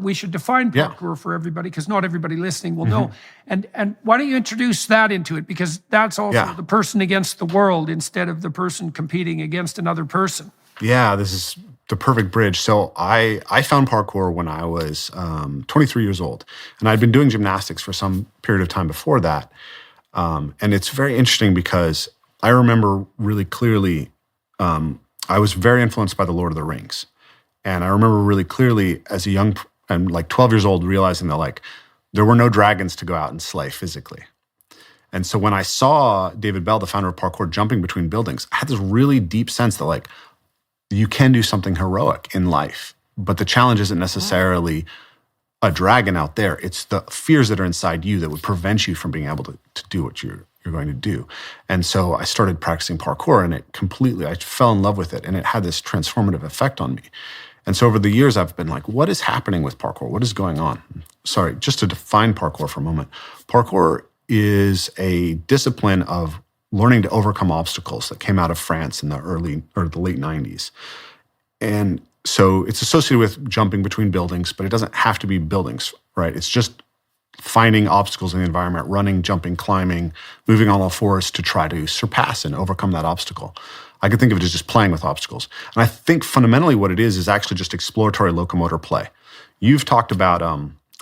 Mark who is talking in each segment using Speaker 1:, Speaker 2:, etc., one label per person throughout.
Speaker 1: We should define
Speaker 2: Yeah.
Speaker 1: parkour for everybody because not everybody listening will know. And why don't you introduce that into it? Because that's also the person against the world instead of the person competing against another person.
Speaker 2: Yeah, this is the perfect bridge. So I found parkour when I was 23 years old, and I'd been doing gymnastics for some period of time before that. And it's very interesting because I remember really clearly, I was very influenced by The Lord of the Rings. And I remember really clearly as a young, and like 12 years old, realizing that like there were no dragons to go out and slay physically. And so when I saw David Bell, the founder of parkour, jumping between buildings, I had this really deep sense that like, you can do something heroic in life, but the challenge isn't necessarily a dragon out there. It's the fears that are inside you that would prevent you from being able to do what you're going to do. And so I started practicing parkour, and I fell in love with it, and it had this transformative effect on me. And so over the years, I've been like, what is happening with parkour? What is going on? Sorry, just to define parkour for a moment. Parkour is a discipline of learning to overcome obstacles that came out of France in the late 90s. And so it's associated with jumping between buildings, but it doesn't have to be buildings, right? It's just finding obstacles in the environment, running, jumping, climbing, moving on all fours to try to surpass and overcome that obstacle. I could think of it as just playing with obstacles. And I think fundamentally what it is actually just exploratory locomotor play. You've talked about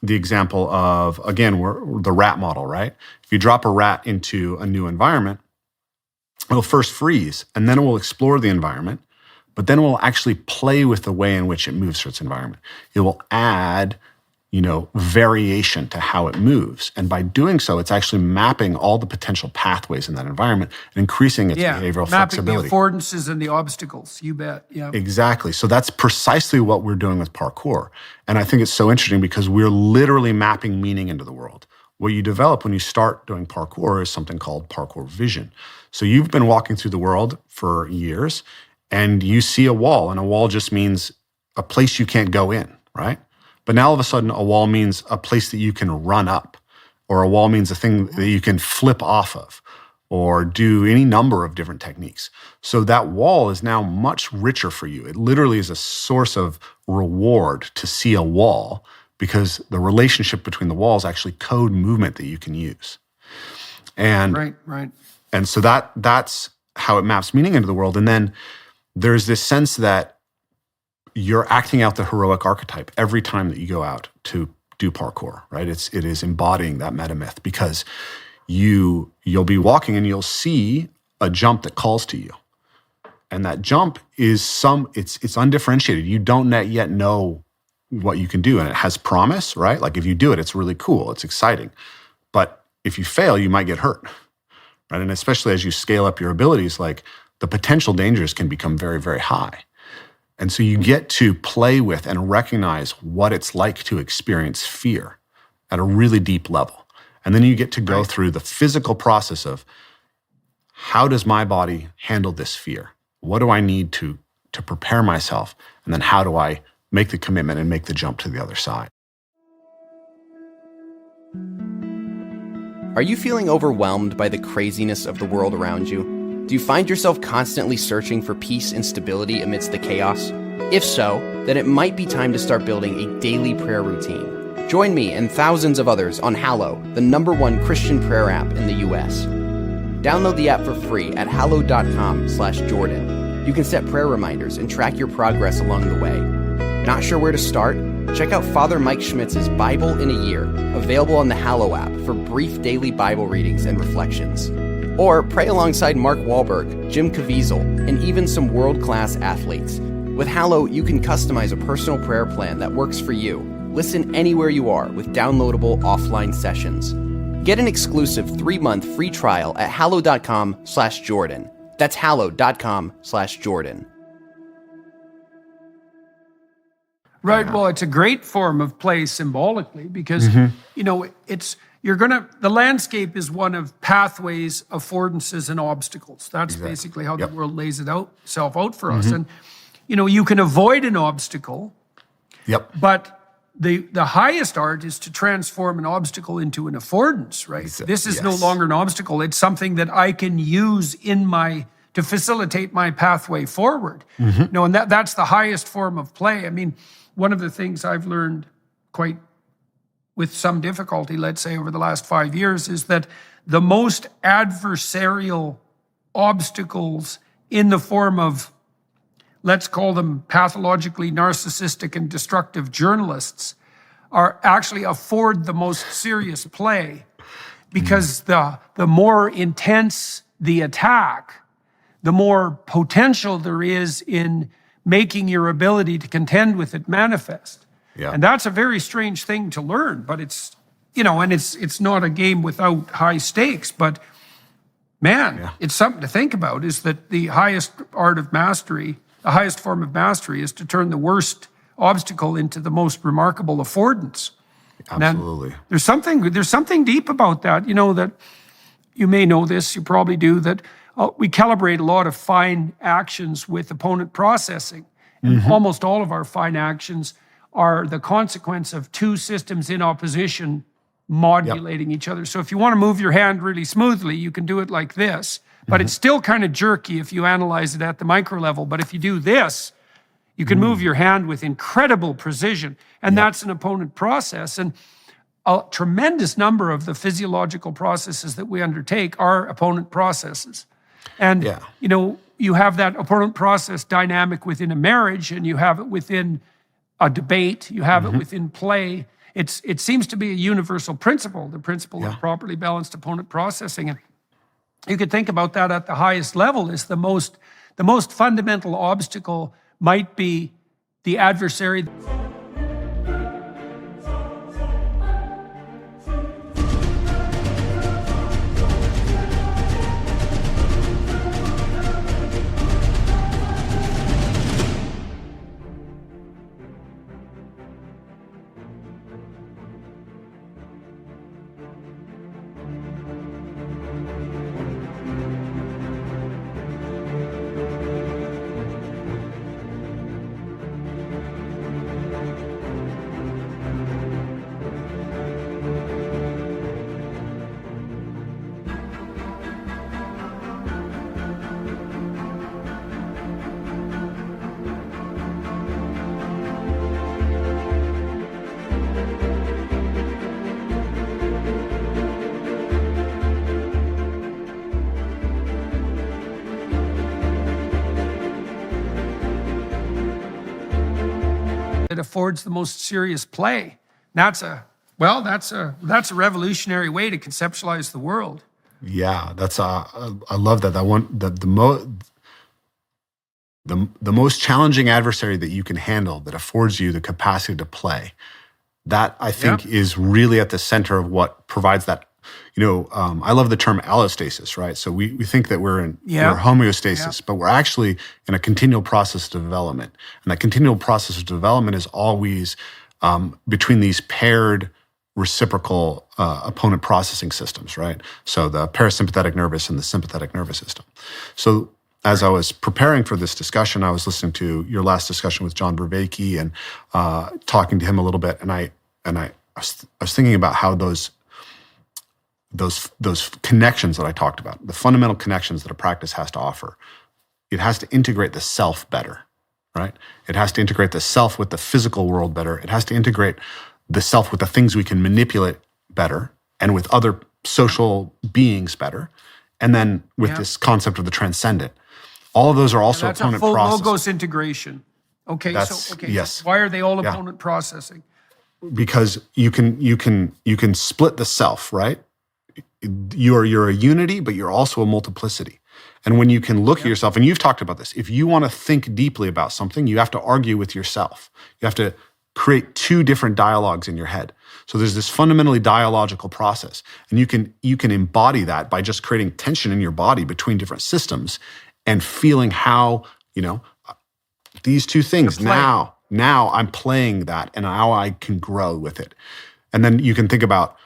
Speaker 2: the example of, again, the rat model, right? If you drop a rat into a new environment, it'll first freeze, and then it will explore the environment, but then it will actually play with the way in which it moves through its environment. It will add, variation to how it moves. And by doing so, it's actually mapping all the potential pathways in that environment and increasing its behavioral flexibility.
Speaker 1: Mapping the affordances and the obstacles, you bet. Yeah.
Speaker 2: Exactly. So that's precisely what we're doing with parkour. And I think it's so interesting because we're literally mapping meaning into the world. What you develop when you start doing parkour is something called parkour vision. So you've been walking through the world for years, and you see a wall, and a wall just means a place you can't go in, right? But now all of a sudden, a wall means a place that you can run up, or a wall means a thing that you can flip off of, or do any number of different techniques. So that wall is now much richer for you. It literally is a source of reward to see a wall, because the relationship between the walls actually code movement that you can use. And
Speaker 1: right.
Speaker 2: And so that's how it maps meaning into the world. And then there's this sense that you're acting out the heroic archetype every time that you go out to do parkour, right? It is embodying that meta myth, because you'll be walking and you'll see a jump that calls to you. And that jump is it's undifferentiated. You don't yet know what you can do, and it has promise, right? Like if you do it, it's really cool, it's exciting. But if you fail, you might get hurt, right? And especially as you scale up your abilities, like the potential dangers can become very, very high. And so you get to play with and recognize what it's like to experience fear at a really deep level. And then you get to go through the physical process of, how does my body handle this fear? What do I need to prepare myself? And then how do I make the commitment and make the jump to the other side?
Speaker 3: Are you feeling overwhelmed by the craziness of the world around you? Do you find yourself constantly searching for peace and stability amidst the chaos? If so, then it might be time to start building a daily prayer routine. Join me and thousands of others on Hallow, the #1 Christian prayer app in the US. Download the app for free at hallow.com/Jordan. You can set prayer reminders and track your progress along the way. Not sure where to start? Check out Father Mike Schmitz's Bible in a Year, available on the Hallow app for brief daily Bible readings and reflections. Or pray alongside Mark Wahlberg, Jim Caviezel, and even some world-class athletes. With Hallow, you can customize a personal prayer plan that works for you. Listen anywhere you are with downloadable offline sessions. Get an exclusive 3-month free trial at hallow.com/Jordan. That's hallow.com/Jordan.
Speaker 1: Right. Well, it's a great form of play symbolically because, the landscape is one of pathways, affordances, and obstacles. That's basically how the world lays itself out for us. And, you can avoid an obstacle, but the highest art is to transform an obstacle into an affordance, right? This is no longer an obstacle. It's something that I can use to facilitate my pathway forward. And that's the highest form of play. I mean, one of the things I've learned quite with some difficulty, let's say over the last 5 years, is that the most adversarial obstacles in the form of, let's call them pathologically narcissistic and destructive journalists, are actually afford the most serious play, because the more intense the attack, the more potential there is in making your ability to contend with it manifest.
Speaker 2: Yeah.
Speaker 1: And that's a very strange thing to learn, but it's, and it's not a game without high stakes, but man, it's something to think about, is that the highest art of mastery, the highest form of mastery, is to turn the worst obstacle into the most remarkable affordance.
Speaker 2: Absolutely.
Speaker 1: There's something deep about that, that you may know this, you probably do, that we calibrate a lot of fine actions with opponent processing. And almost all of our fine actions are the consequence of two systems in opposition modulating each other. So if you want to move your hand really smoothly, you can do it like this, but it's still kind of jerky if you analyze it at the micro level. But if you do this, you can move your hand with incredible precision, and that's an opponent process. And a tremendous number of the physiological processes that we undertake are opponent processes. And, you have that opponent process dynamic within a marriage, and you have it within a debate, you have it within play. It seems to be a universal principle, the principle of properly balanced opponent processing. And you could think about that at the highest level, is the most fundamental obstacle might be the adversary. It affords the most serious play. That's a revolutionary way to conceptualize the world.
Speaker 2: Yeah, I love that. The most challenging adversary that you can handle, that affords you the capacity to play, that I think is really at the center of what provides that. I love the term allostasis, right? So we think that we're homeostasis, but we're actually in a continual process of development. And that continual process of development is always between these paired reciprocal opponent processing systems, right? So the parasympathetic nervous and the sympathetic nervous system. So as I was preparing for this discussion, I was listening to your last discussion with John Vervaeke and talking to him a little bit, and I was thinking about how those connections that I talked about, the fundamental connections that a practice has to offer, it has to integrate the self better, right? It has to integrate the self with the physical world better. It has to integrate the self with the things we can manipulate better, and with other social beings better. And then with this concept of the transcendent. All of those are also opponent processes.
Speaker 1: That's a full logos integration. Okay,
Speaker 2: yes.
Speaker 1: So why are they all opponent processing?
Speaker 2: Because you can split the self, right? You're a unity, but you're also a multiplicity. And when you can look at yourself, and you've talked about this, if you want to think deeply about something, you have to argue with yourself. You have to create two different dialogues in your head. So there's this fundamentally dialogical process. And you can embody that by just creating tension in your body between different systems and feeling how, these two things, now I'm playing that, and now I can grow with it. And then you can think about,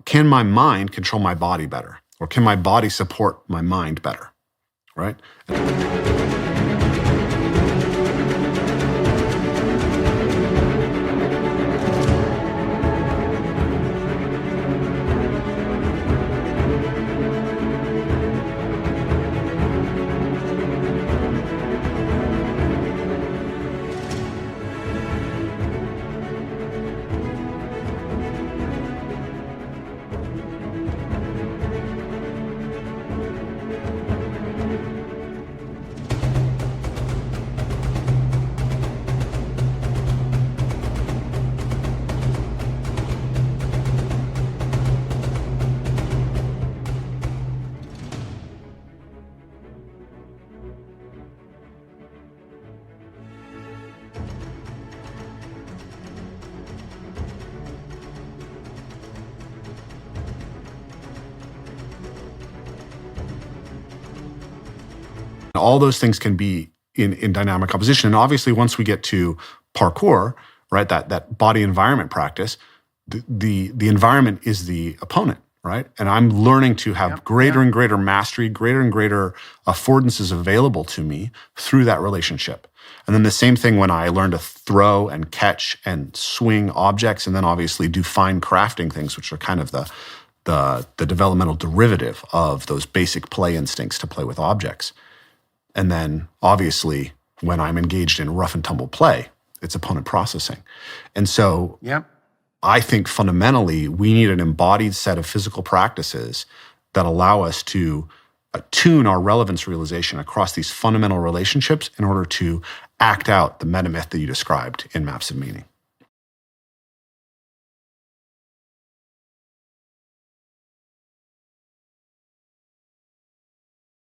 Speaker 2: can my mind control my body better? Or can my body support my mind better, right? All those things can be in dynamic opposition. And obviously, once we get to parkour, right, that body environment practice, the environment is the opponent, right? And I'm learning to have greater and greater mastery, greater and greater affordances available to me through that relationship. And then the same thing when I learn to throw and catch and swing objects, and then obviously do fine crafting things, which are kind of the developmental derivative of those basic play instincts to play with objects. And then obviously when I'm engaged in rough and tumble play, it's opponent processing. And so I think fundamentally we need an embodied set of physical practices that allow us to attune our relevance realization across these fundamental relationships in order to act out the metamyth that you described in Maps of Meaning.